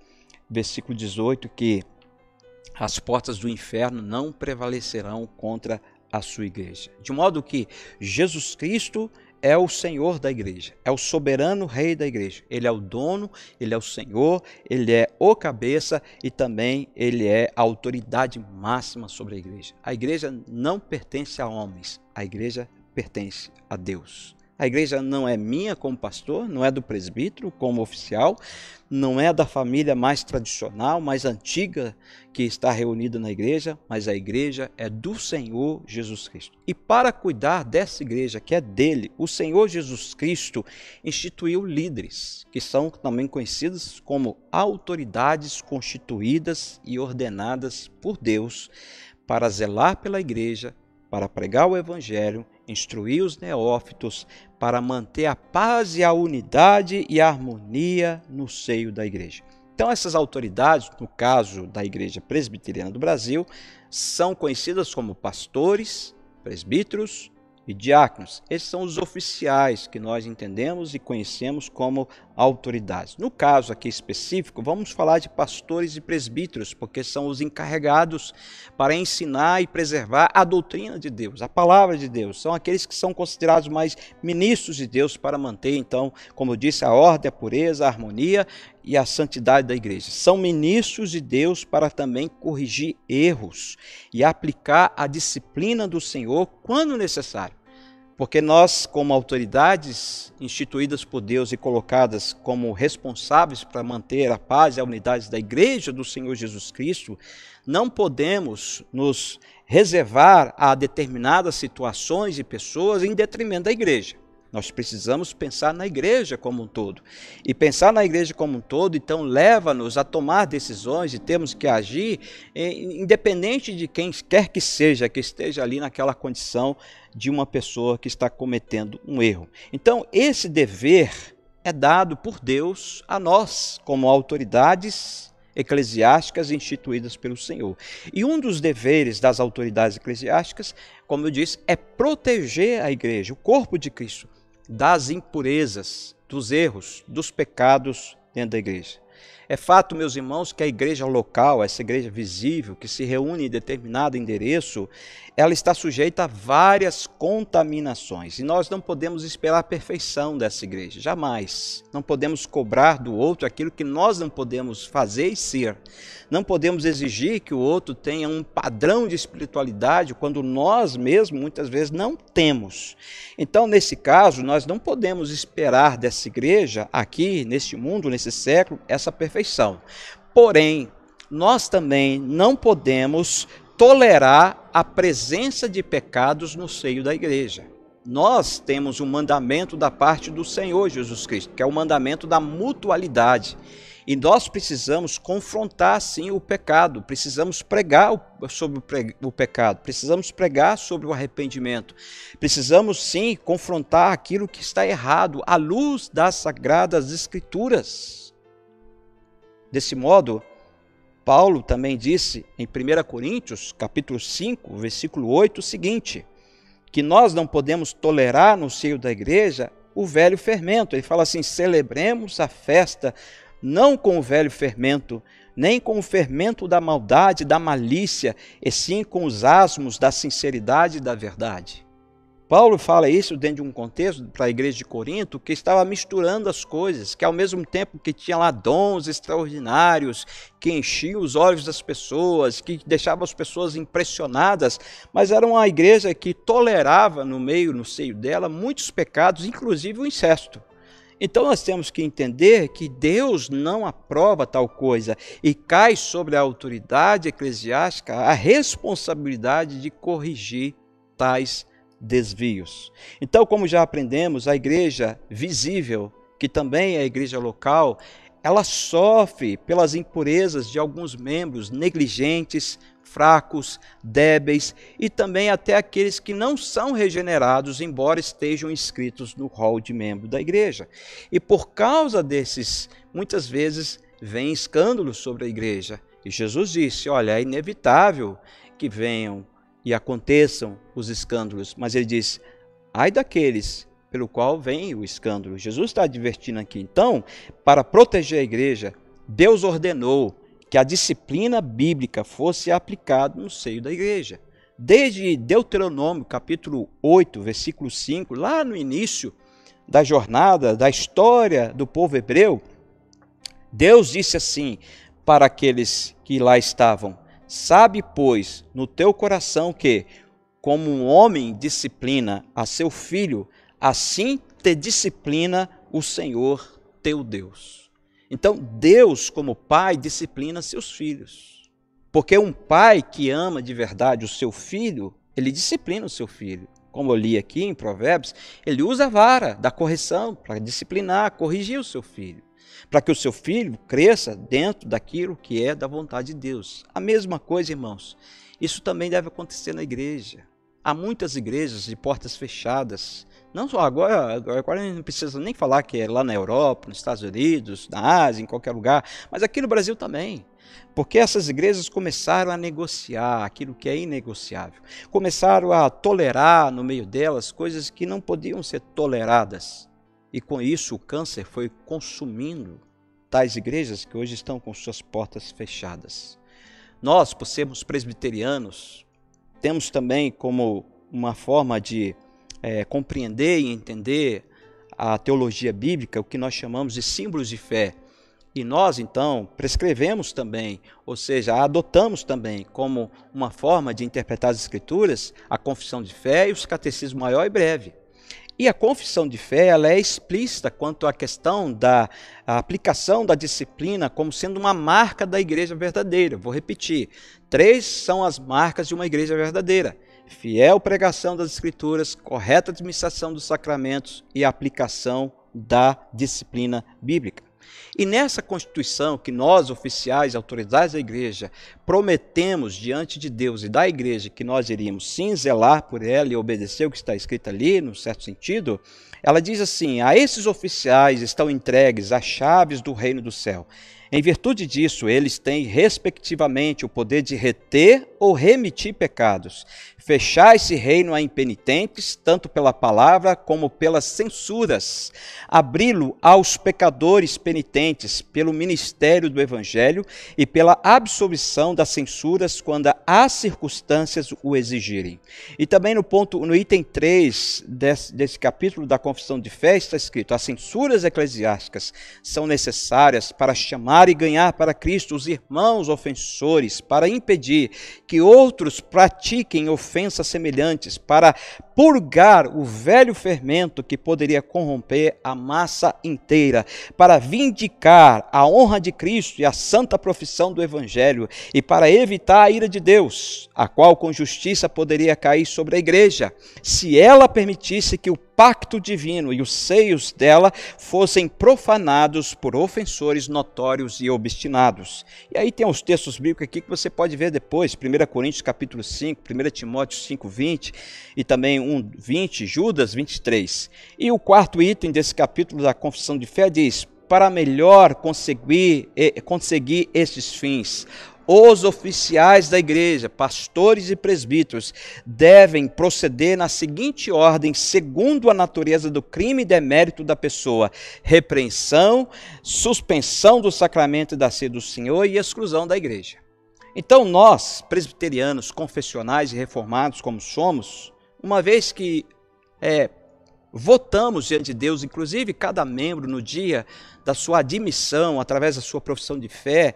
versículo 18, que as portas do inferno não prevalecerão contra a sua igreja. De modo que Jesus Cristo é o Senhor da igreja, é o soberano rei da igreja. Ele é o dono, ele é o Senhor, ele é o cabeça e também ele é a autoridade máxima sobre a igreja. A igreja não pertence a homens, a igreja pertence a Deus. A igreja não é minha como pastor, não é do presbítero como oficial, não é da família mais tradicional, mais antiga que está reunida na igreja, mas a igreja é do Senhor Jesus Cristo. E para cuidar dessa igreja que é dele, o Senhor Jesus Cristo instituiu líderes, que são também conhecidos como autoridades constituídas e ordenadas por Deus para zelar pela igreja, para pregar o evangelho, instruir os neófitos, para manter a paz e a unidade e a harmonia no seio da igreja. Então essas autoridades, no caso da Igreja Presbiteriana do Brasil, são conhecidas como pastores presbíteros e diáconos. Esses são os oficiais que nós entendemos e conhecemos como autoridades. No caso aqui específico, vamos falar de pastores e presbíteros, porque são os encarregados para ensinar e preservar a doutrina de Deus, a palavra de Deus. São aqueles que são considerados mais ministros de Deus para manter, então, como eu disse, a ordem, a pureza, a harmonia e a santidade da igreja. São ministros de Deus para também corrigir erros e aplicar a disciplina do Senhor quando necessário. Porque nós, como autoridades instituídas por Deus e colocadas como responsáveis para manter a paz e a unidade da igreja do Senhor Jesus Cristo, não podemos nos reservar a determinadas situações e pessoas em detrimento da igreja. Nós precisamos pensar na igreja como um todo. E pensar na igreja como um todo, então, leva-nos a tomar decisões e temos que agir independente de quem quer que seja, que esteja ali naquela condição de uma pessoa que está cometendo um erro. Então, esse dever é dado por Deus a nós, como autoridades eclesiásticas instituídas pelo Senhor. E um dos deveres das autoridades eclesiásticas, como eu disse, é proteger a igreja, o corpo de Cristo, das impurezas, dos erros, dos pecados dentro da igreja. É fato, meus irmãos, que a igreja local, essa igreja visível, que se reúne em determinado endereço, ela está sujeita a várias contaminações. E nós não podemos esperar a perfeição dessa igreja, jamais. Não podemos cobrar do outro aquilo que nós não podemos fazer e ser. Não podemos exigir que o outro tenha um padrão de espiritualidade quando nós mesmos, muitas vezes, não temos. Então, nesse caso, nós não podemos esperar dessa igreja, aqui, neste mundo, nesse século, essa perfeição. Porém, nós também não podemos tolerar a presença de pecados no seio da igreja. Nós temos um mandamento da parte do Senhor Jesus Cristo, que é o mandamento da mutualidade. E nós precisamos confrontar, sim, o pecado, precisamos pregar sobre o pecado, precisamos pregar sobre o arrependimento, precisamos, sim, confrontar aquilo que está errado à luz das Sagradas Escrituras. Desse modo, Paulo também disse em 1 Coríntios, capítulo 5, versículo 8, o seguinte, que nós não podemos tolerar no seio da igreja o velho fermento. Ele fala assim, celebremos a festa não com o velho fermento, nem com o fermento da maldade, da malícia, e sim com os asmos da sinceridade e da verdade. Paulo fala isso dentro de um contexto para a igreja de Corinto, que estava misturando as coisas, que ao mesmo tempo que tinha lá dons extraordinários, que enchiam os olhos das pessoas, que deixavam as pessoas impressionadas, mas era uma igreja que tolerava no seio dela, muitos pecados, inclusive o incesto. Então nós temos que entender que Deus não aprova tal coisa e cai sobre a autoridade eclesiástica a responsabilidade de corrigir tais desvios. Então, como já aprendemos, a igreja visível, que também é a igreja local, ela sofre pelas impurezas de alguns membros negligentes, fracos, débeis e também até aqueles que não são regenerados, embora estejam inscritos no rol de membro da igreja. E por causa desses, muitas vezes, vem escândalos sobre a igreja. E Jesus disse, olha, é inevitável que venham e aconteçam os escândalos, mas ele diz, ai daqueles pelo qual vem o escândalo. Jesus está advertindo aqui. Então, para proteger a igreja, Deus ordenou que a disciplina bíblica fosse aplicada no seio da igreja. Desde Deuteronômio, capítulo 8, versículo 5, lá no início da jornada, da história do povo hebreu, Deus disse assim para aqueles que lá estavam, sabe, pois, no teu coração que, como um homem disciplina a seu filho, assim te disciplina o Senhor teu Deus. Então, Deus, como pai, disciplina seus filhos. Porque um pai que ama de verdade o seu filho, ele disciplina o seu filho. Como eu li aqui em Provérbios, ele usa a vara da correção para disciplinar, corrigir o seu filho. Para que o seu filho cresça dentro daquilo que é da vontade de Deus. A mesma coisa, irmãos, isso também deve acontecer na igreja. Há muitas igrejas de portas fechadas. Não só agora não precisa nem falar que é lá na Europa, nos Estados Unidos, na Ásia, em qualquer lugar, mas aqui no Brasil também. Porque essas igrejas começaram a negociar aquilo que é inegociável. Começaram a tolerar no meio delas coisas que não podiam ser toleradas. E com isso o câncer foi consumindo tais igrejas que hoje estão com suas portas fechadas. Nós, por sermos presbiterianos, temos também como uma forma de compreender e entender a teologia bíblica o que nós chamamos de símbolos de fé. E nós, então, prescrevemos também, ou seja, adotamos também como uma forma de interpretar as Escrituras a confissão de fé e o catecismo maior e breve. E a confissão de fé ela é explícita quanto à questão da aplicação da disciplina como sendo uma marca da igreja verdadeira. Vou repetir, 3 são as marcas de uma igreja verdadeira: fiel pregação das Escrituras, correta administração dos sacramentos e aplicação da disciplina bíblica. E nessa Constituição que nós, oficiais, autoridades da igreja, prometemos diante de Deus e da igreja que nós iríamos sim zelar por ela e obedecer o que está escrito ali, no certo sentido, ela diz assim: a esses oficiais estão entregues as chaves do reino do céu. Em virtude disso, eles têm, respectivamente, o poder de reter ou remitir pecados, fechar esse reino a impenitentes, tanto pela palavra como pelas censuras, abri-lo aos pecadores penitentes pelo ministério do Evangelho e pela absolvição das censuras quando as circunstâncias o exigirem. E também no item 3 desse capítulo da Confissão de Fé está escrito: as censuras eclesiásticas são necessárias para chamar e ganhar para Cristo os irmãos ofensores, para impedir que outros pratiquem ofensas semelhantes, para purgar o velho fermento que poderia corromper a massa inteira, para vindicar a honra de Cristo e a santa profissão do Evangelho, e para evitar a ira de Deus, a qual com justiça poderia cair sobre a igreja, se ela permitisse que o pacto divino e os seios dela fossem profanados por ofensores notórios e obstinados. E aí tem os textos bíblicos aqui que você pode ver depois, 1 Coríntios capítulo 5, 1 Timóteo 5, 20 e também 1, 20, Judas 23. E o quarto item desse capítulo da Confissão de Fé diz: para melhor conseguir estes fins, os oficiais da igreja, pastores e presbíteros, devem proceder na seguinte ordem, segundo a natureza do crime e demérito da pessoa: repreensão, suspensão do sacramento e da ceia do Senhor e exclusão da igreja. Então nós, presbiterianos, confessionais e reformados como somos, uma vez que votamos diante de Deus, inclusive cada membro no dia da sua admissão, através da sua profissão de fé,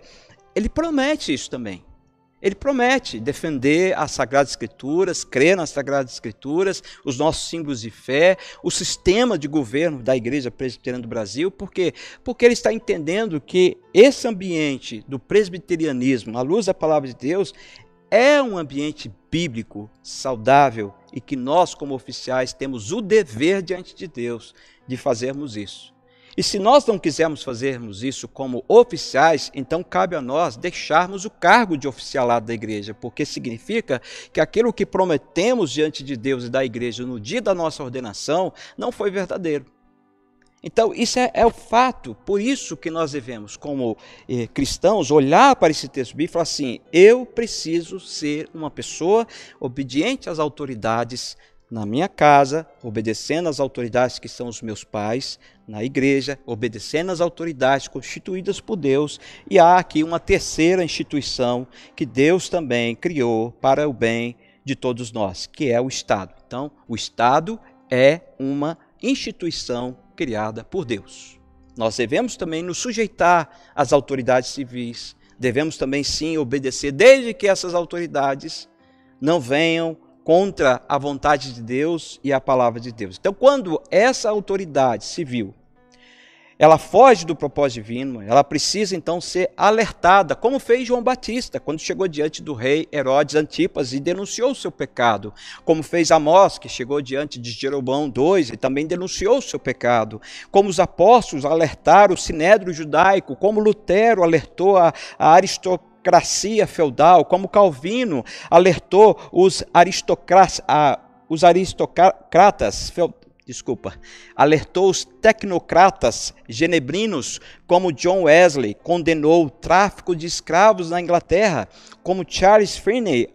ele promete isso também. Ele promete defender as Sagradas Escrituras, crer nas Sagradas Escrituras, os nossos símbolos de fé, o sistema de governo da Igreja Presbiteriana do Brasil. Por quê? Porque ele está entendendo que esse ambiente do presbiterianismo, à luz da Palavra de Deus, é um ambiente bíblico, saudável, e que nós, como oficiais, temos o dever diante de Deus de fazermos isso. E se nós não quisermos fazermos isso como oficiais, então cabe a nós deixarmos o cargo de oficialado da igreja, porque significa que aquilo que prometemos diante de Deus e da igreja no dia da nossa ordenação não foi verdadeiro. Então isso é o fato, por isso que nós devemos, como cristãos, olhar para esse texto bíblico e falar assim: eu preciso ser uma pessoa obediente às autoridades na minha casa, obedecendo às autoridades que são os meus pais, na igreja, obedecendo às autoridades constituídas por Deus, e há aqui uma terceira instituição que Deus também criou para o bem de todos nós, que é o Estado. Então, o Estado é uma instituição criada por Deus. Nós devemos também nos sujeitar às autoridades civis, devemos também sim obedecer, desde que essas autoridades não venham contra a vontade de Deus e a palavra de Deus. Então, quando essa autoridade civil ela foge do propósito divino, ela precisa então ser alertada, como fez João Batista, quando chegou diante do rei Herodes Antipas e denunciou o seu pecado, como fez Amós, que chegou diante de Jeroboão II e também denunciou o seu pecado, como os apóstolos alertaram o sinédrio judaico, como Lutero alertou a aristocracia feudal, como Calvino alertou os aristocratas alertou os tecnocratas genebrinos, como John Wesley, condenou o tráfico de escravos na Inglaterra, como Charles Finney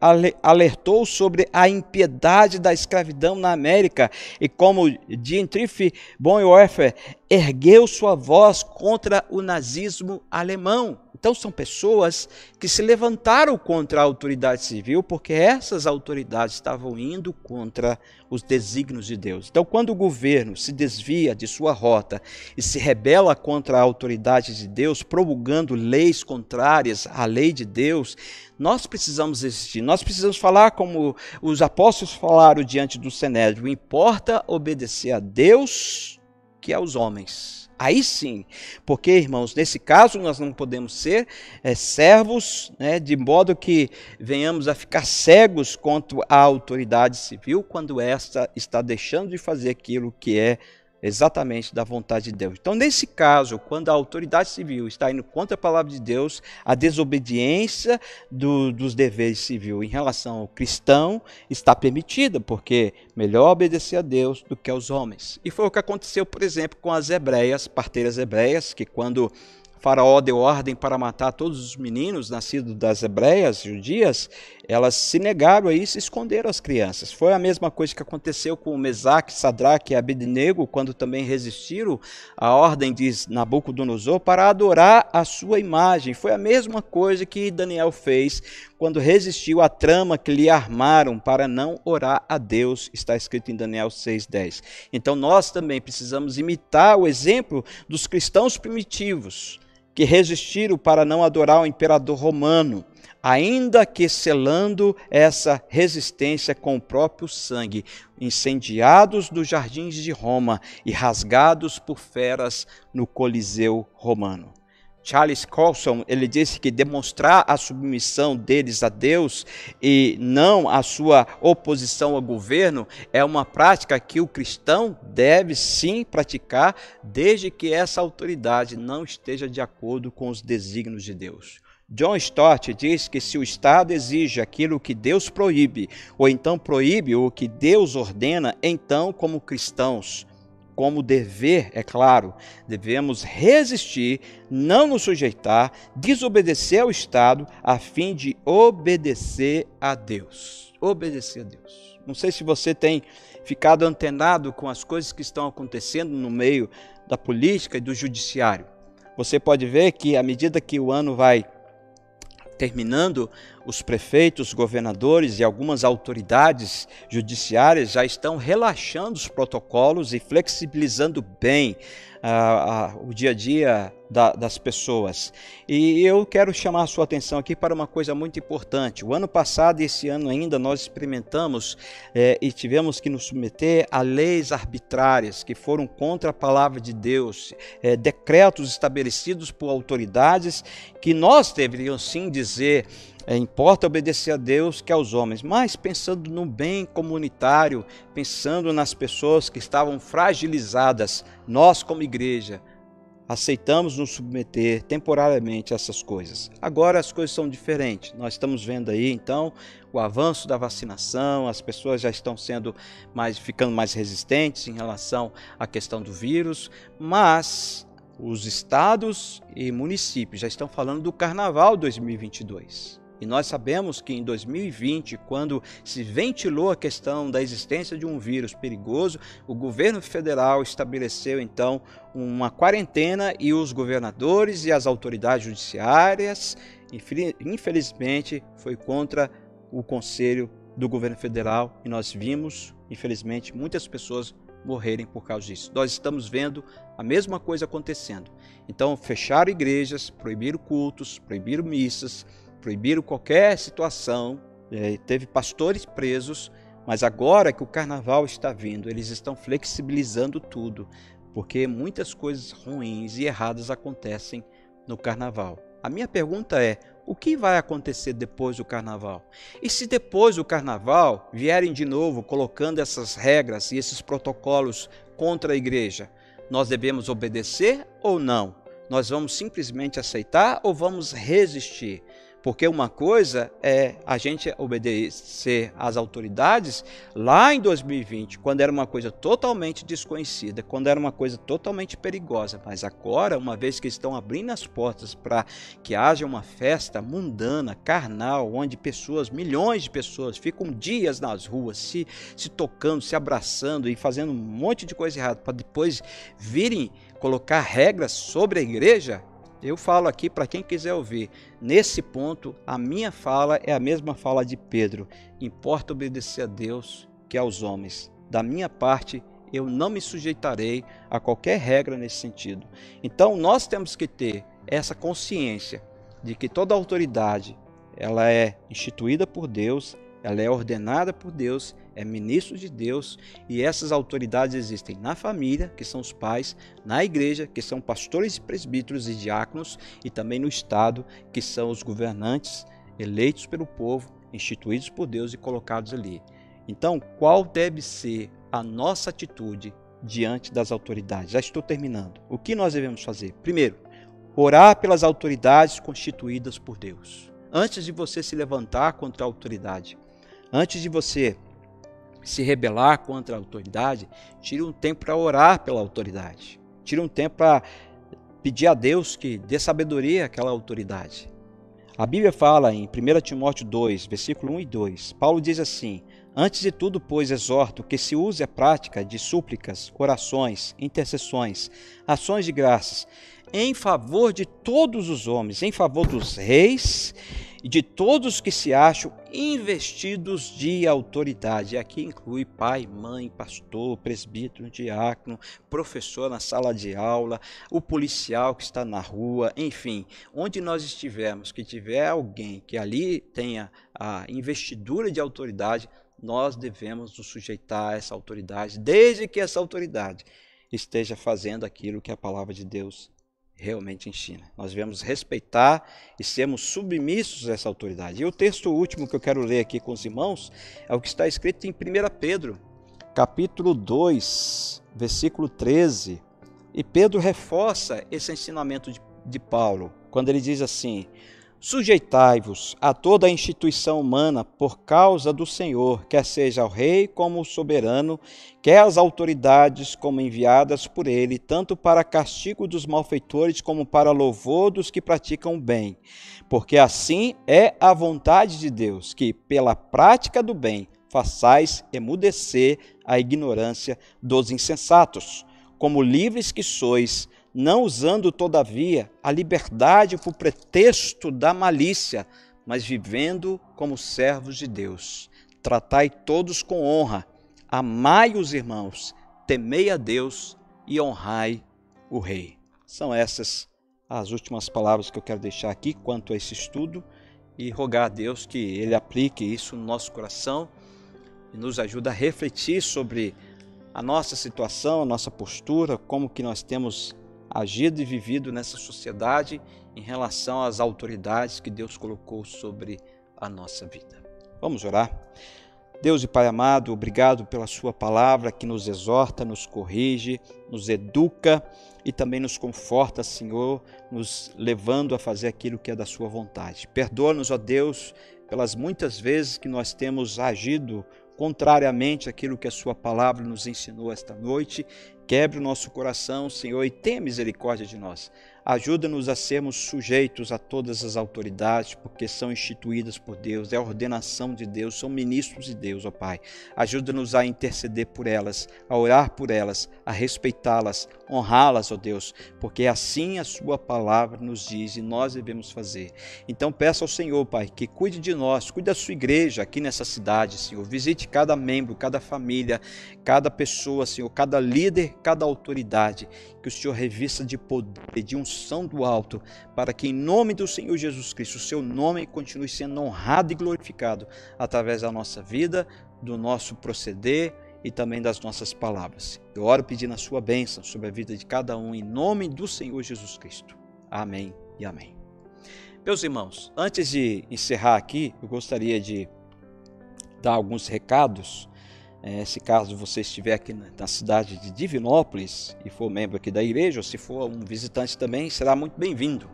alertou sobre a impiedade da escravidão na América, e como Dietrich Bonhoeffer ergueu sua voz contra o nazismo alemão. Então são pessoas que se levantaram contra a autoridade civil porque essas autoridades estavam indo contra os desígnios de Deus. Então quando o governo se desvia de sua rota e se rebela contra a autoridade de Deus, promulgando leis contrárias à lei de Deus, nós precisamos existir, nós precisamos falar como os apóstolos falaram diante do Sinédrio: importa obedecer a Deus que aos homens. Aí sim, porque, irmãos, nesse caso nós não podemos ser servos, de modo que venhamos a ficar cegos contra a autoridade civil quando esta está deixando de fazer aquilo que é exatamente da vontade de Deus. Então, nesse caso, quando a autoridade civil está indo contra a palavra de Deus, a desobediência dos deveres civis em relação ao cristão está permitida, porque melhor obedecer a Deus do que aos homens. E foi o que aconteceu, por exemplo, com as hebreias, parteiras hebreias, que quando Faraó deu ordem para matar todos os meninos nascidos das hebreias judias, elas se negaram a isso e esconderam as crianças. Foi a mesma coisa que aconteceu com Mesaque, Sadraque e Abednego, quando também resistiram à ordem de Nabucodonosor para adorar a sua imagem. Foi a mesma coisa que Daniel fez quando resistiu à trama que lhe armaram para não orar a Deus, está escrito em Daniel 6:10. Então nós também precisamos imitar o exemplo dos cristãos primitivos, que resistiram para não adorar o imperador romano, ainda que selando essa resistência com o próprio sangue, incendiados nos jardins de Roma e rasgados por feras no Coliseu romano. Charles Colson, ele disse que demonstrar a submissão deles a Deus e não a sua oposição ao governo é uma prática que o cristão deve sim praticar, desde que essa autoridade não esteja de acordo com os desígnios de Deus. John Stott diz que se o Estado exige aquilo que Deus proíbe, ou então proíbe o que Deus ordena, então, como cristãos, como dever, é claro, devemos resistir, não nos sujeitar, desobedecer ao Estado, a fim de obedecer a Deus. Obedecer a Deus. Não sei se você tem ficado antenado com as coisas que estão acontecendo no meio da política e do judiciário. Você pode ver que, à medida que o ano vai terminando, os prefeitos, governadores e algumas autoridades judiciárias já estão relaxando os protocolos e flexibilizando bem o dia a dia das pessoas. E eu quero chamar a sua atenção aqui para uma coisa muito importante. O ano passado e esse ano ainda nós experimentamos e tivemos que nos submeter a leis arbitrárias que foram contra a palavra de Deus, decretos estabelecidos por autoridades que nós deveríamos sim dizer: importa obedecer a Deus que aos homens, mas pensando no bem comunitário, pensando nas pessoas que estavam fragilizadas, nós como igreja aceitamos nos submeter temporariamente a essas coisas. Agora as coisas são diferentes, nós estamos vendo aí então o avanço da vacinação, as pessoas já estão ficando mais resistentes em relação à questão do vírus, mas os estados e municípios já estão falando do Carnaval 2022. E nós sabemos que em 2020, quando se ventilou a questão da existência de um vírus perigoso, o governo federal estabeleceu então uma quarentena e os governadores e as autoridades judiciárias, infelizmente, foi contra o conselho do governo federal e nós vimos, infelizmente, muitas pessoas morrerem por causa disso. Nós estamos vendo a mesma coisa acontecendo. Então, fecharam igrejas, proibiram cultos, proibiram missas, proibiram qualquer situação, teve pastores presos, mas agora que o carnaval está vindo, eles estão flexibilizando tudo, porque muitas coisas ruins e erradas acontecem no carnaval. A minha pergunta é: o que vai acontecer depois do carnaval? E se depois do carnaval vierem de novo colocando essas regras e esses protocolos contra a igreja, nós devemos obedecer ou não? Nós vamos simplesmente aceitar ou vamos resistir? Porque uma coisa é a gente obedecer às autoridades lá em 2020, quando era uma coisa totalmente desconhecida, quando era uma coisa totalmente perigosa. Mas agora, uma vez que estão abrindo as portas para que haja uma festa mundana, carnal, onde pessoas, milhões de pessoas, ficam dias nas ruas, se tocando, se abraçando e fazendo um monte de coisa errada, para depois virem colocar regras sobre a igreja. Eu falo aqui para quem quiser ouvir, nesse ponto a minha fala é a mesma fala de Pedro: importa obedecer a Deus que aos homens. Da minha parte, eu não me sujeitarei a qualquer regra nesse sentido. Então nós temos que ter essa consciência de que toda autoridade ela é instituída por Deus, ela é ordenada por Deus, é ministro de Deus, e essas autoridades existem na família, que são os pais, na igreja, que são pastores e presbíteros e diáconos, e também no Estado, que são os governantes eleitos pelo povo, instituídos por Deus e colocados ali. Então, qual deve ser a nossa atitude diante das autoridades? Já estou terminando. O que nós devemos fazer? Primeiro, orar pelas autoridades constituídas por Deus. Antes de você se levantar contra a autoridade, antes de você se rebelar contra a autoridade, tire um tempo para orar pela autoridade. Tire um tempo para pedir a Deus que dê sabedoria àquela autoridade. A Bíblia fala em 1 Timóteo 2, versículo 1 e 2. Paulo diz assim: antes de tudo, pois, exorto que se use a prática de súplicas, orações, intercessões, ações de graças, em favor de todos os homens, em favor dos reis e de todos que se acham investidos de autoridade. Aqui inclui pai, mãe, pastor, presbítero, diácono, professor na sala de aula, o policial que está na rua, enfim, onde nós estivermos, que tiver alguém que ali tenha a investidura de autoridade, nós devemos nos sujeitar a essa autoridade, desde que essa autoridade esteja fazendo aquilo que a palavra de Deus realmente ensina. Nós devemos respeitar e sermos submissos a essa autoridade. E o texto último que eu quero ler aqui com os irmãos é o que está escrito em 1 Pedro, capítulo 2, versículo 13. E Pedro reforça esse ensinamento de Paulo, quando ele diz assim: sujeitai-vos a toda a instituição humana por causa do Senhor, quer seja o rei como o soberano, quer as autoridades como enviadas por ele, tanto para castigo dos malfeitores como para louvor dos que praticam o bem. Porque assim é a vontade de Deus, que pela prática do bem façais emudecer a ignorância dos insensatos, como livres que sois, não usando, todavia, a liberdade por pretexto da malícia, mas vivendo como servos de Deus. Tratai todos com honra, amai os irmãos, temei a Deus e honrai o Rei. São essas as últimas palavras que eu quero deixar aqui quanto a esse estudo e rogar a Deus que Ele aplique isso no nosso coração e nos ajude a refletir sobre a nossa situação, a nossa postura, como que nós temos agido e vivido nessa sociedade em relação às autoridades que Deus colocou sobre a nossa vida. Vamos orar? Deus e Pai amado, obrigado pela sua palavra que nos exorta, nos corrige, nos educa e também nos conforta, Senhor, nos levando a fazer aquilo que é da sua vontade. Perdoa-nos, ó Deus, pelas muitas vezes que nós temos agido contrariamente àquilo que a sua palavra nos ensinou esta noite. Quebre o nosso coração, Senhor, e tenha misericórdia de nós. Ajuda-nos a sermos sujeitos a todas as autoridades, porque são instituídas por Deus, é a ordenação de Deus, são ministros de Deus, ó Pai. Ajuda-nos a interceder por elas, a orar por elas, a respeitá-las, honrá-las, ó Deus, porque assim a sua palavra nos diz e nós devemos fazer. Então peça ao Senhor, Pai, que cuide de nós, cuide da sua igreja aqui nessa cidade, Senhor. Visite cada membro, cada família, cada pessoa, Senhor, cada líder, cada autoridade, que o Senhor revista de poder, de unção do alto, para que em nome do Senhor Jesus Cristo, o seu nome continue sendo honrado e glorificado através da nossa vida, do nosso proceder e também das nossas palavras. Eu oro pedindo a sua bênção sobre a vida de cada um, em nome do Senhor Jesus Cristo. Amém e amém. Meus irmãos, antes de encerrar aqui, eu gostaria de dar alguns recados. Se caso você estiver aqui na cidade de Divinópolis e for membro aqui da igreja, ou se for um visitante também, será muito bem-vindo.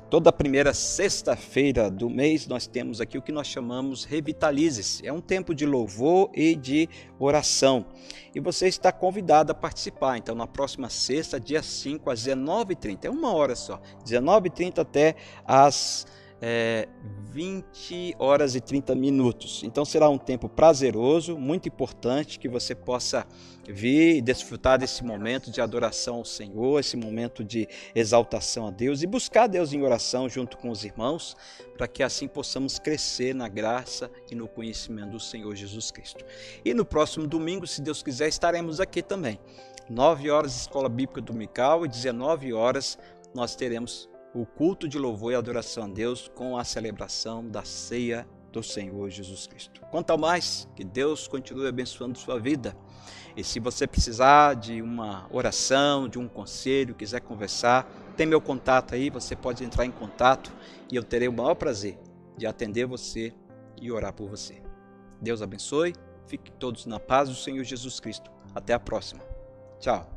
Toda primeira sexta-feira do mês nós temos aqui o que nós chamamos Revitalize-se. É um tempo de louvor e de oração. E você está convidado a participar. Então, na próxima sexta, dia 5, às 19h30. É uma hora só. 19h30 até às 20h30. Então será um tempo prazeroso, muito importante, que você possa vir e desfrutar desse momento de adoração ao Senhor, esse momento de exaltação a Deus e buscar Deus em oração junto com os irmãos, para que assim possamos crescer na graça e no conhecimento do Senhor Jesus Cristo. E no próximo domingo, se Deus quiser, estaremos aqui também. 9h, Escola Bíblica Dominical, e 19h nós teremos o culto de louvor e adoração a Deus com a celebração da ceia do Senhor Jesus Cristo. Quanto ao mais, que Deus continue abençoando sua vida. E se você precisar de uma oração, de um conselho, quiser conversar, tem meu contato aí, você pode entrar em contato e eu terei o maior prazer de atender você e orar por você. Deus abençoe, fiquem todos na paz do Senhor Jesus Cristo. Até a próxima. Tchau.